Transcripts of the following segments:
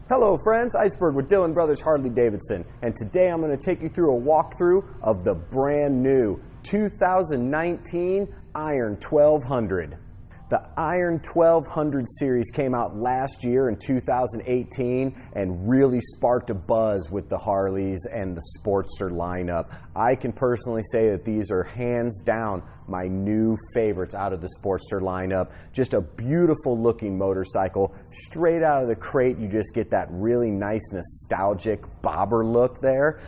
Hello friends, Iceberg with Dillon Brothers Harley Davidson, and today I'm going to take you through a walkthrough of the brand new 2019 Iron 1200. The Iron 1200 series came out last year in 2018 and really sparked a buzz with the Harleys and the Sportster lineup. I can personally say that these are hands down my new favorites out of the Sportster lineup. Just a beautiful looking motorcycle. Straight out of the crate, you just get that really nice nostalgic bobber look there.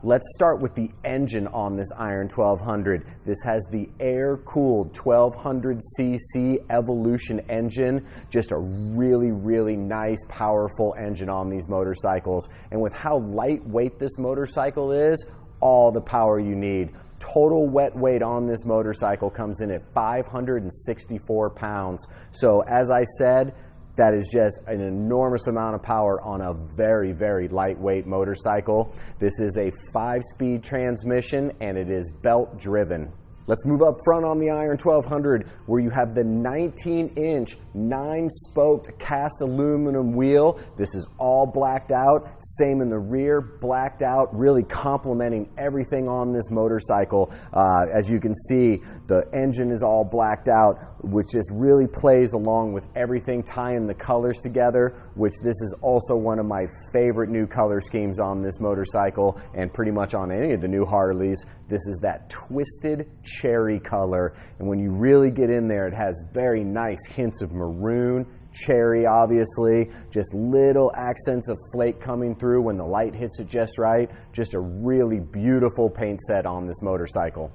Let's start with the engine on this Iron 1200. This has the air-cooled 1200cc Evolution engine. Just a really nice, powerful engine on these motorcycles. And with how lightweight this motorcycle is, all the power you need. Total wet weight on this motorcycle comes in at 564 pounds. So as I said, that is just an enormous amount of power on a very lightweight motorcycle. This is a 5-speed transmission and it is belt driven. Let's move up front on the Iron 1200 where you have the 19-inch 9-spoked cast aluminum wheel. This is all blacked out. Same in the rear, blacked out, really complementing everything on this motorcycle. As you can see, the engine is all blacked out, which just really plays along with everything, tying the colors together, which this is also one of my favorite new color schemes on this motorcycle and pretty much on any of the new Harleys. This is that twisted cherry color, and when you really get in there, it has very nice hints of maroon, cherry obviously, just little accents of flake coming through when the light hits it just right. Just a really beautiful paint set on this motorcycle.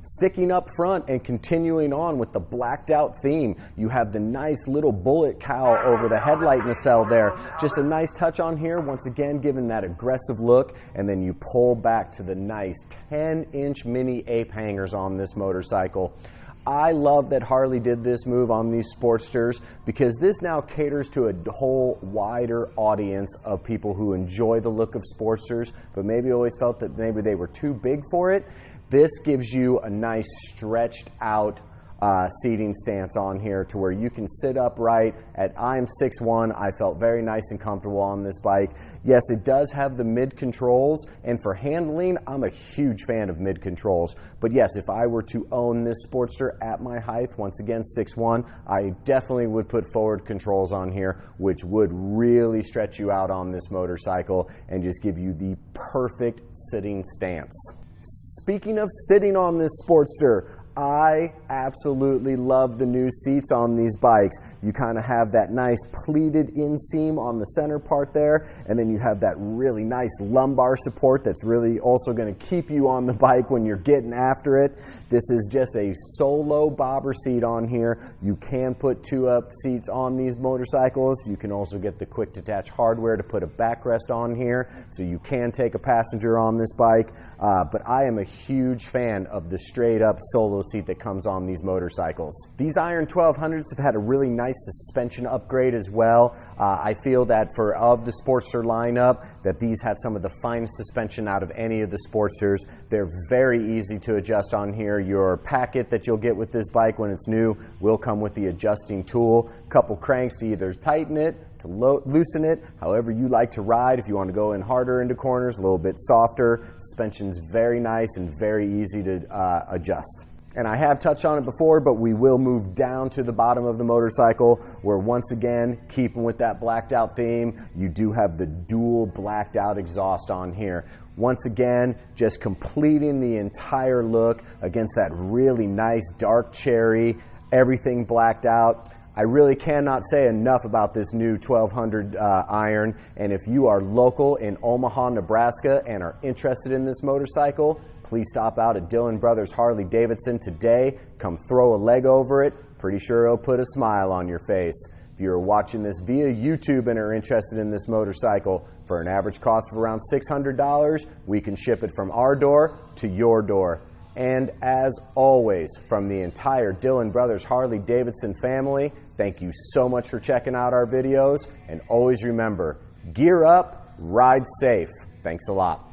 Sticking up front and continuing on with the blacked out theme, you have the nice little bullet cowl over the headlight nacelle there. Just a nice touch on here, once again giving that aggressive look, and then you pull back to the nice 10-inch mini ape hangers on this motorcycle. I love that Harley did this move on these Sportsters because this now caters to a whole wider audience of people who enjoy the look of Sportsters, but maybe always felt that maybe they were too big for it. This gives you a nice stretched out seating stance on here to where you can sit upright. I'm 6'1", I felt very nice and comfortable on this bike. Yes, it does have the mid controls, and for handling, I'm a huge fan of mid controls. But yes, if I were to own this Sportster at my height, once again 6'1", I definitely would put forward controls on here, which would really stretch you out on this motorcycle and just give you the perfect sitting stance. Speaking of sitting on this Sportster, I absolutely love the new seats on these bikes. You kind of have that nice pleated inseam on the center part there, and then you have that really nice lumbar support that's really also going to keep you on the bike when you're getting after it. This is just a solo bobber seat on here. You can put 2-up seats on these motorcycles. You can also get the quick detach hardware to put a backrest on here, so you can take a passenger on this bike. But I am a huge fan of the straight up solo seat that comes on these motorcycles. These Iron 1200s have had a really nice suspension upgrade as well. I feel that of the Sportster lineup, that these have some of the finest suspension out of any of the Sportsters. They're very easy to adjust on here. Your packet that you'll get with this bike when it's new will come with the adjusting tool. Couple cranks to either tighten it, to loosen it, however you like to ride. If you want to go in harder into corners, a little bit softer. Suspension's very nice and very easy to adjust. And I have touched on it before, but we will move down to the bottom of the motorcycle where, once again, keeping with that blacked out theme, you do have the dual blacked out exhaust on here. Once again, just completing the entire look against that really nice dark cherry, everything blacked out. I really cannot say enough about this new 1200 Iron, and if you are local in Omaha, Nebraska and are interested in this motorcycle, please stop out at Dillon Brothers Harley Davidson today. Come throw a leg over it. Pretty sure it'll put a smile on your face. If you're watching this via YouTube and are interested in this motorcycle, for an average cost of around $600, we can ship it from our door to your door. And as always, from the entire Dillon Brothers Harley Davidson family, thank you so much for checking out our videos, and always remember, gear up, ride safe. Thanks a lot.